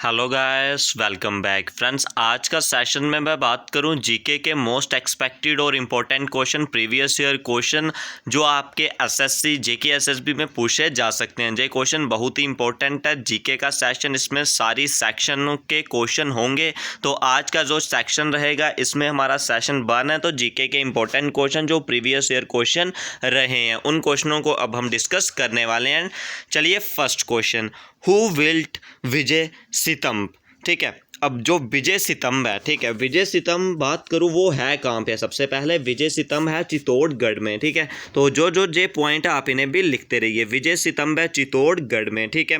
Hello guys, welcome back friends. आज का session में मैं बात करूं जीके के मोस्ट एक्सपेक्टेड और important question, previous year question जो आपके एसएससी जेके एसएसबी में पूछे जा सकते हैं। ये क्वेश्चन बहुत ही इंपॉर्टेंट है जीके का सेशन, इसमें सारी सेक्शनों के क्वेश्चन होंगे। तो आज का जो सेक्शन रहेगा इसमें हमारा सेशन 1 है, तो जीके के इंपॉर्टेंट क्वेश्चन जो प्रीवियस ईयर क्वेश्चन रहे हैं उन क्वेश्चनों को अब हम डिस्कस करने वाले हैं। चलिए फर्स्ट क्वेश्चन, हु विल्ट विजय सितंब। ठीक है, अब जो विजय सितंब है, ठीक है, विजय सितंब बात करूँ वो है कहाँ पे। सबसे पहले विजय सितंब है चित्तौड़गढ़ में। ठीक है, तो जो जे पॉइंट है आप इन्हें भी लिखते रहिए। विजय सितंब है चित्तौड़गढ़ में। ठीक है,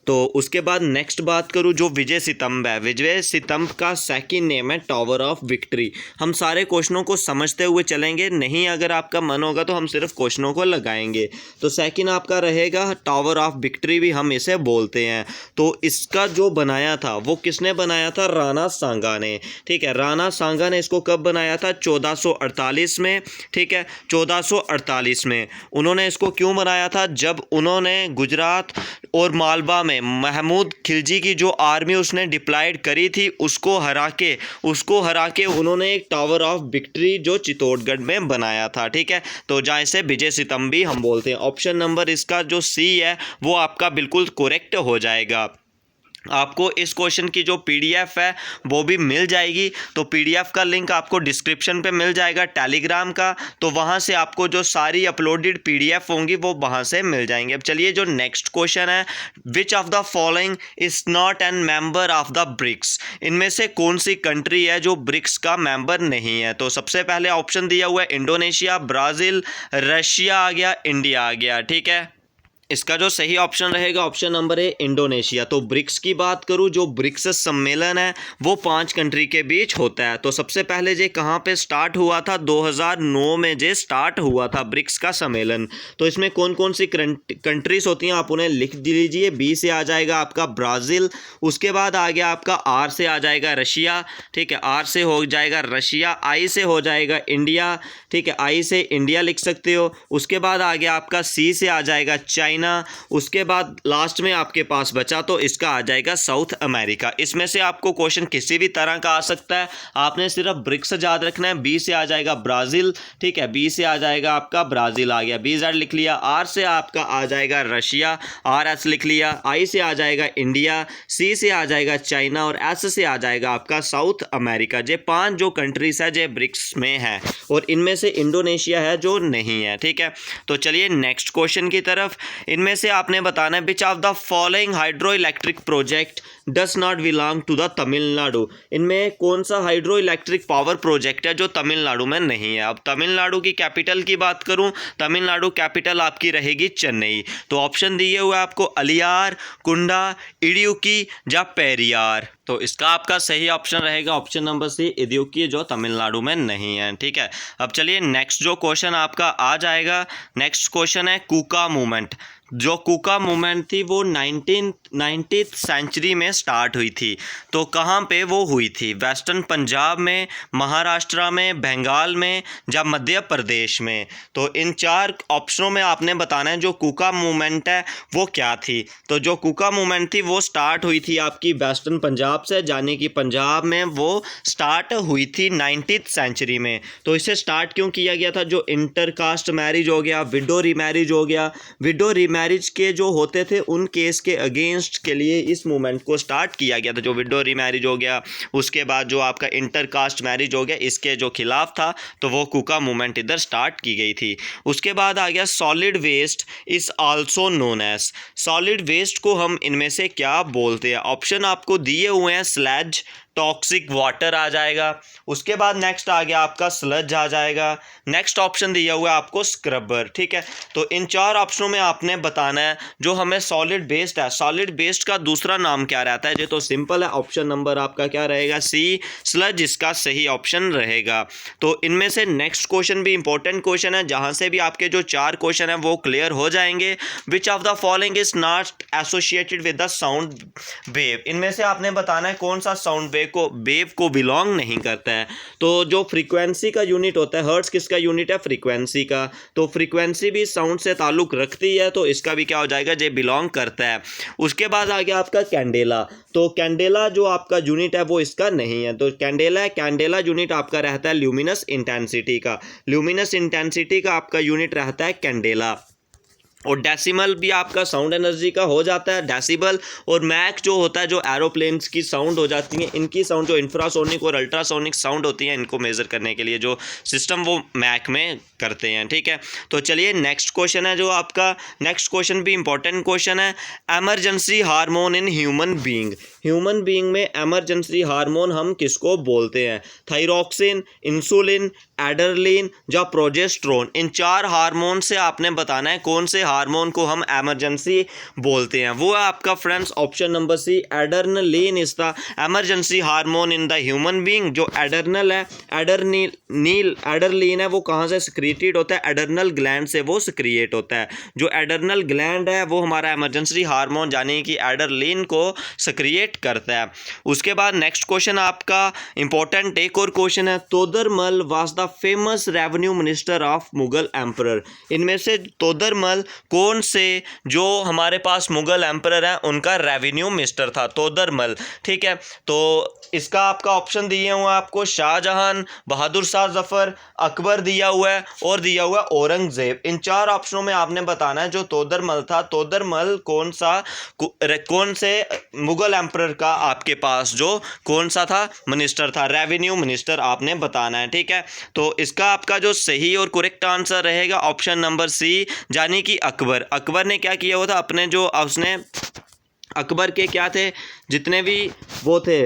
तो उसके बाद नेक्स्ट बात करूँ जो विजय सितंब है, विजय सितंब का सेकंड नेम है टावर ऑफ विक्ट्री। हम सारे क्वेश्चनों को समझते हुए चलेंगे, नहीं अगर आपका मन होगा तो हम सिर्फ क्वेश्चनों को लगाएंगे। तो सेकंड आपका रहेगा टावर ऑफ विक्ट्री, भी हम इसे बोलते हैं। तो इसका जो बनाया था वो किसने बनाया था? राणा सांगा ने। ठीक है, राणा सांगा ने इसको कब बनाया था? 1448 में। ठीक है, 1448 में उन्होंने इसको क्यों बनाया था? जब उन्होंने गुजरात और मालवा में महमूद खिलजी की जो आर्मी उसने डिप्लॉयड करी थी उसको हरा के उन्होंने एक टावर ऑफ विक्ट्री जो चित्तौड़गढ़ में बनाया था। ठीक है, तो जहाँ इसे विजय सितंब भी हम बोलते हैं। ऑप्शन नंबर इसका जो सी है वो आपका बिल्कुल करेक्ट हो जाएगा। आपको इस क्वेश्चन की जो पीडीएफ है वो भी मिल जाएगी, तो पीडीएफ का लिंक आपको डिस्क्रिप्शन पे मिल जाएगा टेलीग्राम का, तो वहाँ से आपको जो सारी अपलोडेड पीडीएफ होंगी वो वहाँ से मिल जाएंगे। अब चलिए जो नेक्स्ट क्वेश्चन है, which of the following is not an member of the BRICS. इनमें से कौन सी कंट्री है जो ब्रिक्स का मेंबर नहीं है? तो सबसे पहले ऑप्शन दिया हुआ है इंडोनेशिया, ब्राज़ील, रशिया आ गया, इंडिया आ गया। ठीक है, इसका जो सही ऑप्शन रहेगा ऑप्शन नंबर ए इंडोनेशिया। तो ब्रिक्स की बात करूं, जो ब्रिक्स सम्मेलन है वो 5 कंट्री के बीच होता है। तो सबसे पहले जे कहां पे स्टार्ट हुआ था? 2009 में जे स्टार्ट हुआ था ब्रिक्स का सम्मेलन। तो इसमें कौन कौन सी कंट्रीज होती हैं आप उन्हें लिख लीजिए। बी से आ जाएगा आपका ब्राज़ील, उसके बाद आ गया आपका आर से आ जाएगा रशिया। ठीक है, आर से हो जाएगा रशिया, आई से हो जाएगा इंडिया। ठीक है, आई से इंडिया लिख सकते हो। उसके बाद आ गया आपका सी से आ जाएगा चाइना। उसके बाद लास्ट में आपके पास बचा तो इसका आ जाएगा साउथ अमेरिका। इसमें से आपको क्वेश्चन किसी भी तरह का आ सकता है, आपने सिर्फ ब्रिक्स याद रखना है। बी से आ जाएगा ब्राज़ील। ठीक है, बी से आ जाएगा आपका ब्राज़ील, आ गया बी जेड लिख लिया। आर से आपका आ जाएगा रशिया, आर एस लिख लिया। आई से आ जाएगा इंडिया, सी से आ जाएगा चाइना और एस से आ जाएगा आपका साउथ अमेरिका। ये 5 जो कंट्रीज है जो ब्रिक्स में है, और इनमें से इंडोनेशिया है जो नहीं है। ठीक है, तो चलिए नेक्स्ट क्वेश्चन की तरफ। इनमें से आपने बताना है which of the following hydro electric project does not belong to the Tamil Nadu. इनमें कौन सा हाइड्रो इलेक्ट्रिक पावर प्रोजेक्ट है जो तमिलनाडु में नहीं है? अब तमिलनाडु की कैपिटल की बात करूं, तमिलनाडु कैपिटल आपकी रहेगी चेन्नई। तो ऑप्शन दिए हुए आपको अलियार, कुंडा, इडुक्की या पेरियार। तो इसका आपका सही ऑप्शन रहेगा ऑप्शन नंबर सी इडुक्की, जो तमिलनाडु में नहीं है। ठीक है, अब चलिए नेक्स्ट जो क्वेश्चन आपका आ जाएगा, नेक्स्ट क्वेश्चन है कुका मूवमेंट। जो कुका मूवमेंट थी वो 19th सेंचुरी में स्टार्ट हुई थी। तो कहाँ पे वो हुई थी? वेस्टर्न पंजाब में, महाराष्ट्र में, बंगाल में या मध्य प्रदेश में? तो इन 4 ऑप्शनों में आपने बताना है जो कुका मूवमेंट है वो क्या थी। तो जो कुका मूवमेंट थी वो स्टार्ट हुई थी आपकी वेस्टर्न पंजाब से, यानी कि पंजाब में वो स्टार्ट हुई थी 19th सेंचुरी में। तो इसे स्टार्ट क्यों किया गया था? जो इंटरकास्ट मैरिज हो गया, विडो रीमैरिज हो गया, विडो रीमैरिज के जो होते थे उन केस के अगेंस्ट के लिए इस मूवमेंट को स्टार्ट किया गया था। जो विडो रीमैरिज हो गया, उसके बाद जो आपका इंटरकास्ट मैरिज हो गया, इसके जो खिलाफ था, तो वो कुका मूवमेंट इधर स्टार्ट की गई थी। उसके बाद आ गया solid waste is also known as. Solid waste को हम इनमें से क्या बोलते हैं? ऑप्शन आपको दिए हुए हैं, स्लैज, टॉक्सिक वाटर आ जाएगा। उसके बाद नेक्स्ट आ गया आपका स्लज आ जाएगा। नेक्स्ट ऑप्शन दिया हुआ है आपको स्क्रबर। ठीक है, तो इन 4 ऑप्शनों में आपने बताना है जो हमें सॉलिड बेस्ड है, सॉलिड बेस्ड का दूसरा नाम क्या रहता है? ये तो सिंपल है, ऑप्शन नंबर आपका क्या रहेगा? सी, स्लज इसका सही ऑप्शन रहेगा। तो इनमें से नेक्स्ट क्वेश्चन भी इंपॉर्टेंट क्वेश्चन है, जहां से भी आपके जो 4 क्वेश्चन है वो क्लियर हो जाएंगे। विच of the following is not associated with the sound wave. इनमें से आपने बताना है कौन सा साउंड वेव वेव को बिलोंग नहीं करता है। तो जो फ्रीक्वेंसी का यूनिट होता है, हर्ट्ज किसका यूनिट है? फ्रीक्वेंसी का। तो फ्रीक्वेंसी भी साउंड से ताल्लुक़ रखती है, तो इसका भी क्या हो जाएगा? जे बिलोंग करता है। उसके बाद आ गया आपका कैंडेला। तो कैंडेला जो आपका यूनिट है वो इसका नहीं है। तो कैंडेला यूनिट आपका रहता है ल्यूमिनस इंटेंसिटी का। ल्यूमिनस इंटेंसिटी का आपका यूनिट रहता है कैंडेला। और डेसिमल भी आपका साउंड एनर्जी का हो जाता है, डेसिबल। और मैक जो होता है, जो एरोप्लेन्स की साउंड हो जाती है, इनकी साउंड जो इंफ्रासोनिक और अल्ट्रासोनिक साउंड होती है, इनको मेज़र करने के लिए जो सिस्टम वो मैक में करते हैं। ठीक है, तो चलिए नेक्स्ट क्वेश्चन है जो आपका, नेक्स्ट क्वेश्चन भी इंपॉर्टेंट क्वेश्चन है। Emergency hormone in human being. Human being में एमरजेंसी हार्मोन हम किसको बोलते हैं? थायरॉक्सिन, इंसुलिन, एड्रेनलिन या प्रोजेस्टेरोन। इन 4 हार्मोन से आपने बताना है कौन से हार्मोन को हम एमरजेंसी बोलते हैं। वो है आपका friends option number C, adrenaline is the emergency hormone in the human being. जो एड्रेनल है, एड्रेनलिन है, वो कहाँ से सिक्रीटेड होता है? एड्रेनल ग्लैंड से वो सिक्रिएट होता है। जो एड्रेनल ग्लैंड है वो हमारा एमरजेंसी हार्मोन यानी कि एड्रेनलिन को सिक्रिएट करता है। उसके बाद नेक्स्ट क्वेश्चन आपका इंपॉर्टेंट एक और क्वेश्चन है। Todarmal was the famous revenue minister of Mughal emperor. इनमें से तोदरमल कौन से जो हमारे पास मुगल एम्परर हैं उनका रेवेन्यू मिनिस्टर था? तोदरमल। ठीक है, तो इसका आपका ऑप्शन दिए हुए हैं आपको, शाहजहां, बहादुर शाह जफर, अकबर दिया हुआ है और दिया हुआ है औरंगजेब। इन 4 ऑप्शनों में आपने बताना है जो तोदरमल था, तोदरमल कौन से मुगल एम्परर का आपके पास जो कौन सा था? मिनिस्टर था, रेवेन्यू मिनिस्टर आपने बताना है। ठीक है, तो इसका आपका जो सही और करेक्ट आंसर रहेगा ऑप्शन नंबर सी, यानी कि अकबर। अकबर ने क्या किया हुआ था? अपने जो उसने अकबर के क्या थे, जितने भी वो थे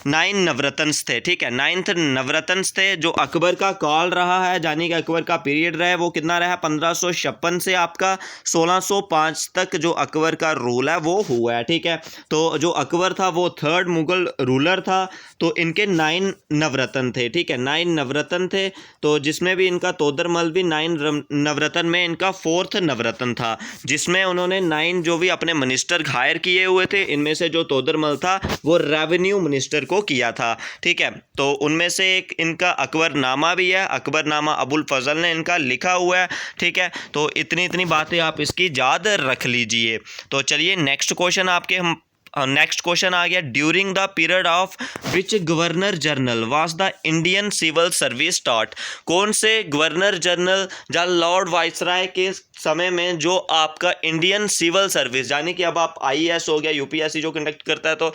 9 नवरत्नस थे। ठीक है, 9th नवरत्नस थे। जो अकबर का काल रहा है, यानी कि अकबर का पीरियड रहा है, वो कितना रहा? 1556 से आपका 1605 तक जो अकबर का रूल है वो हुआ है। ठीक है, तो जो अकबर था वो 3rd मुगल रूलर था। तो इनके 9 नवरत्न थे। ठीक है, 9 नवरत्न थे। तो जिसमें भी इनका तोदरमल भी 9 नवरत्न में इनका 4th नवरत्न था, जिसमें उन्होंने 9 जो भी अपने मिनिस्टर हायर किए हुए थे, इनमें से जो तोदरमल था वो रेवेन्यू मिनिस्टर को किया था। ठीक है, तो उनमें से एक इनका अकबरनामा भी है, अकबरनामा अबुल फजल ने इनका लिखा हुआ है। ठीक है, तो इतनी बातें आप इसकी याद रख लीजिए। तो चलिए नेक्स्ट क्वेश्चन आपके हम नेक्स्ट क्वेश्चन आ गया। During the period of which governor general was the Indian civil service start. कौन से गवर्नर जनरल या लॉर्ड वाइसराय के समय में जो आपका इंडियन सिविल सर्विस, यानी कि अब आप आईएएस हो गया, यूपीएससी जो कंडक्ट करता है, तो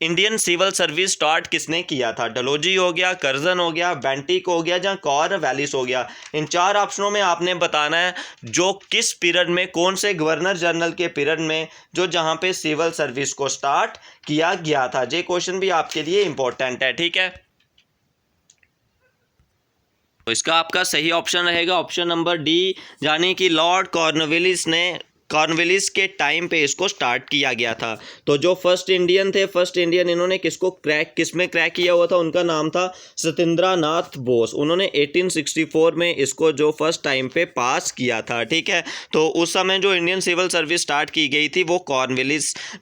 इंडियन सिविल सर्विस स्टार्ट किसने किया था? डलहौजी हो गया, करजन हो गया, बेंटिक हो गया या कॉर्नवालिस हो गया। इन 4 ऑप्शनों में आपने बताना है जो किस पीरियड में, कौन से गवर्नर जनरल के पीरियड में जो जहां पे सिविल सर्विस को स्टार्ट किया गया था। ये क्वेश्चन भी आपके लिए इंपॉर्टेंट है। ठीक है, तो इसका आपका सही ऑप्शन रहेगा ऑप्शन नंबर डी, यानी कि लॉर्ड कॉर्नवालिस ने कॉर्नवालिस के टाइम पे इसको स्टार्ट किया गया था। तो जो फर्स्ट इंडियन थे, फर्स्ट इंडियन इन्होंने किसमें क्रैक किया हुआ था? उनका नाम था सत्येंद्रनाथ बोस। उन्होंने 1864 में इसको जो फर्स्ट टाइम पे पास किया था। ठीक है, तो उस समय जो इंडियन सिविल सर्विस स्टार्ट की गई थी वो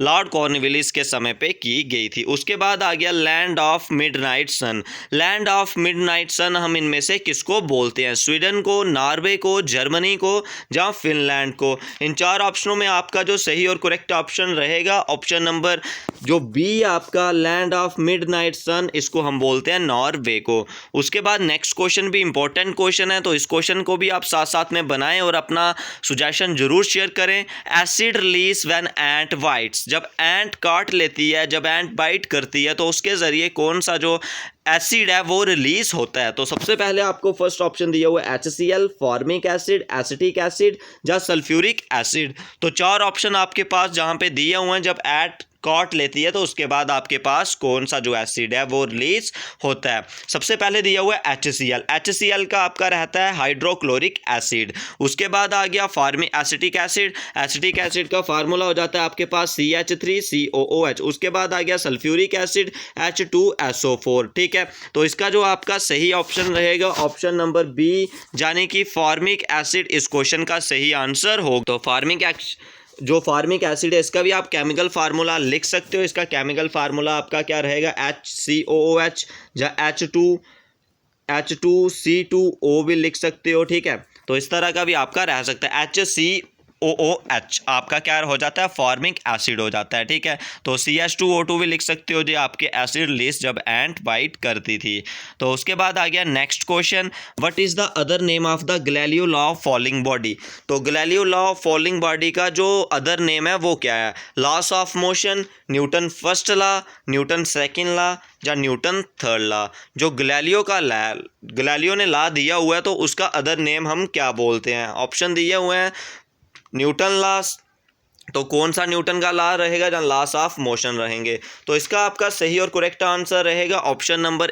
लॉर्ड कॉर्नवालिस के समय पे की गई थी। उसके बाद आ गया land of midnight sun. Land of midnight sun हम इनमें से किसको बोलते हैं? स्वीडन को, नॉर्वे को, जर्मनी को या फिनलैंड को। इन 4 ऑप्शनों में आपका जो सही और करेक्ट ऑप्शन रहेगा ऑप्शन नंबर जो बी आपका, लैंड ऑफ मिडनाइट सन, इसको हम बोलते हैं नॉर्वे को। उसके बाद नेक्स्ट क्वेश्चन भी इंपॉर्टेंट क्वेश्चन है, तो इस क्वेश्चन को भी आप साथ साथ में बनाएं और अपना सुजेशन जरूर शेयर करें। Acid release when ant bytes. जब एंट काट लेती है, जब एंट बाइट करती है, तो उसके जरिए कौन सा जो एसिड है वो रिलीज होता है? तो सबसे पहले आपको फर्स्ट ऑप्शन दिया हुआ है HCl, formic acid, acetic acid या सल्फ्यूरिक एसिड। तो 4 ऑप्शन आपके पास जहां पे दिए हुए हैं, जब एट काट लेती है तो उसके बाद आपके पास कौन सा जो एसिड है वो रिलीज होता है। सबसे पहले दिया हुआ है HCl। HCl का आपका रहता है हाइड्रोक्लोरिक एसिड। उसके बाद आ गया formic acetic acid. Acetic acid का फार्मूला हो जाता है आपके पास CH3COOH। उसके बाद आ गया सल्फ्यूरिक एसिड H2SO4। ठीक है, तो इसका जो आपका सही ऑप्शन रहेगा ऑप्शन नंबर बी, यानी कि फॉर्मिक एसिड इस क्वेश्चन का सही आंसर होगा। तो जो फार्मिक एसिड है इसका भी आप केमिकल फार्मूला लिख सकते हो। इसका केमिकल फार्मूला आपका क्या रहेगा, HCOOH या H2C2O भी लिख सकते हो, ठीक है। तो इस तरह का भी आपका रह सकता है। HCOOH आपका क्या हो जाता है, फॉर्मिक एसिड हो जाता है, ठीक है। तो CH2O2 भी लिख सकते हो जो आपके एसिड लिस्ट जब एंट बाइट करती थी। तो उसके बाद आ गया next question, what is the other name of the Galileo law of falling body. तो Galileo law of falling body का जो अदर नेम है वो क्या है, laws of motion, Newton first law, Newton second law या न्यूटन थर्ड लॉ। जो Galileo ने लॉ दिया हुआ है तो उसका अदर नेम हम क्या बोलते हैं। ऑप्शन दिए हुए हैं न्यूटन लॉस, तो कौन सा न्यूटन का लॉ रहेगा जहाँ लॉस ऑफ मोशन रहेंगे। तो इसका आपका सही और करेक्ट आंसर रहेगा ऑप्शन नंबर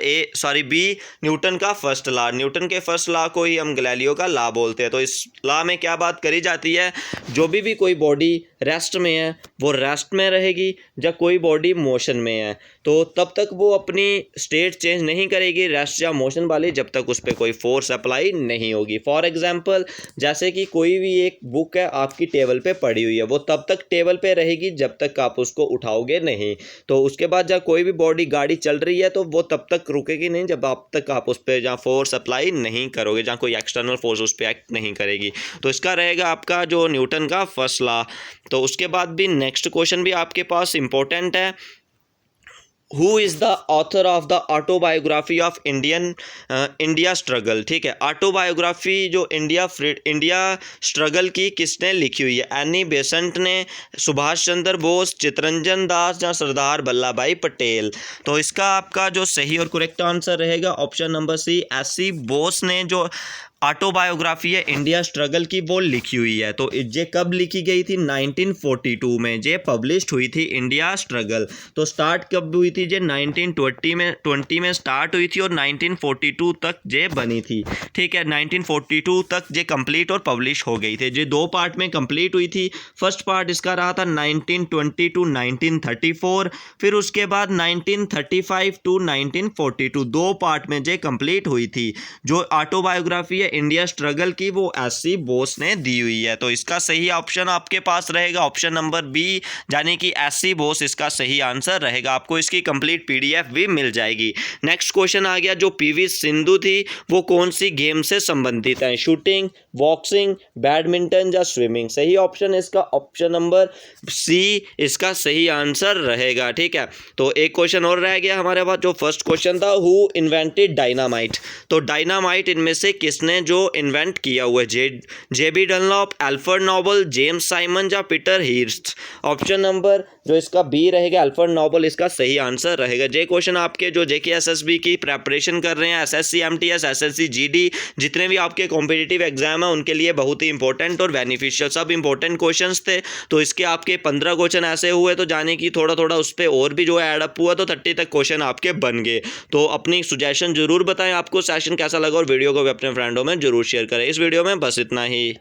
बी, न्यूटन का फर्स्ट लॉ। न्यूटन के फर्स्ट लॉ को ही हम गैलीलियो का लॉ बोलते हैं। तो इस लॉ में क्या बात करी जाती है, जो भी कोई बॉडी रेस्ट में है वो रेस्ट में रहेगी, जब कोई बॉडी मोशन में है तो तब तक वो अपनी स्टेट चेंज नहीं करेगी रेस्ट या मोशन वाली, जब तक उस पर कोई फोर्स अप्लाई नहीं होगी। फॉर एग्जांपल जैसे कि कोई भी एक बुक है आपकी टेबल पे पड़ी हुई है, वो तब तक टेबल पे रहेगी जब तक आप उसको उठाओगे नहीं। तो उसके बाद जब कोई भी बॉडी गाड़ी चल रही है तो वो तब तक रुकेगी नहीं जब आप उस पर जहाँ फोर्स अप्लाई नहीं करोगे, जहाँ कोई एक्सटर्नल फोर्स उस पर एक्ट नहीं करेगी। तो इसका रहेगा आपका जो न्यूटन का फर्स्ट लॉ। तो उसके बाद भी नेक्स्ट क्वेश्चन भी आपके पास इंपॉर्टेंट है, who is the author of the autobiography of India struggle. ठीक है, ऑटोबायोग्राफी जो इंडिया स्ट्रगल की किसने लिखी हुई है, एनी बेसेंट ने, सुभाष चंद्र बोस, चित्तरंजन दास या सरदार वल्लभ भाई पटेल। तो इसका आपका जो सही और करेक्ट आंसर रहेगा option number C, S C. Bose ने जो ऑटोबायोग्राफी है इंडिया स्ट्रगल की वो लिखी हुई है। तो ये कब लिखी गई थी, 1942 में ये पब्लिश्ड हुई थी इंडिया स्ट्रगल। तो स्टार्ट कब हुई थी, ये 1920 में स्टार्ट हुई थी और 1942 तक ये बनी थी। ठीक है, 1942 तक ये कंप्लीट और पब्लिश हो गई थी। ये 2 पार्ट में कंप्लीट हुई थी। फर्स्ट पार्ट इसका रहा था 1920 टू 1934, फिर उसके बाद 1935 टू 1942 2 पार्ट में ये कंप्लीट हुई थी। जो ऑटोबायोग्राफी है इंडिया स्ट्रगल की वो एस.सी. बोस ने दी हुई है। तो इसका सही ऑप्शन आपके पास रहेगा ऑप्शन नंबर बी, यानी कि एस.सी. बोस इसका सही आंसर रहेगा। आपको इसकी कंप्लीट पीडीएफ भी मिल जाएगी। नेक्स्ट क्वेश्चन आ गया, जो पीवी सिंधु थी वो कौन सी गेम से संबंधित है, शूटिंग, बॉक्सिंग, बैडमिंटन या स्विमिंग। सही ऑप्शन इसका ऑप्शन नंबर सी इसका सही आंसर रहेगा। ठीक है, तो एक क्वेश्चन और रह गया हमारे पास। जो फर्स्ट क्वेश्चन था, हु इन्वेंटेड डायनामाइट। तो डायनामाइट इनमें से किसने जो इन्वेंट किया हुआ है, JB Dunlop, Alfred Nobel, James Simon या पीटर हीर्स्ट। ऑप्शन नंबर जो इसका बी रहेगा अल्फ्रेड नोबल इसका सही आंसर रहेगा। जे क्वेश्चन आपके जो जेके एसएसबी की प्रेपरेशन कर रहे हैं, एसएससी एमटीएस, एसएससी जीडी, जितने भी आपके कॉम्पिटिटिव एग्जाम है उनके लिए बहुत ही इंपॉर्टेंट और बेनिफिशियल सब इंपॉर्टेंट क्वेश्चंस थे। तो इसके आपके 15 क्वेश्चन ऐसे हुए तो जाने की थोड़ा थोड़ा उस पर और भी जो है एडअप हुआ तो 30 तक क्वेश्चन आपके बन गए। तो अपनी सुजेशन जरूर बताएं आपको सेशन कैसा लगा और वीडियो को भी अपने फ्रेंडों में जरूर शेयर करें। इस वीडियो में बस इतना ही।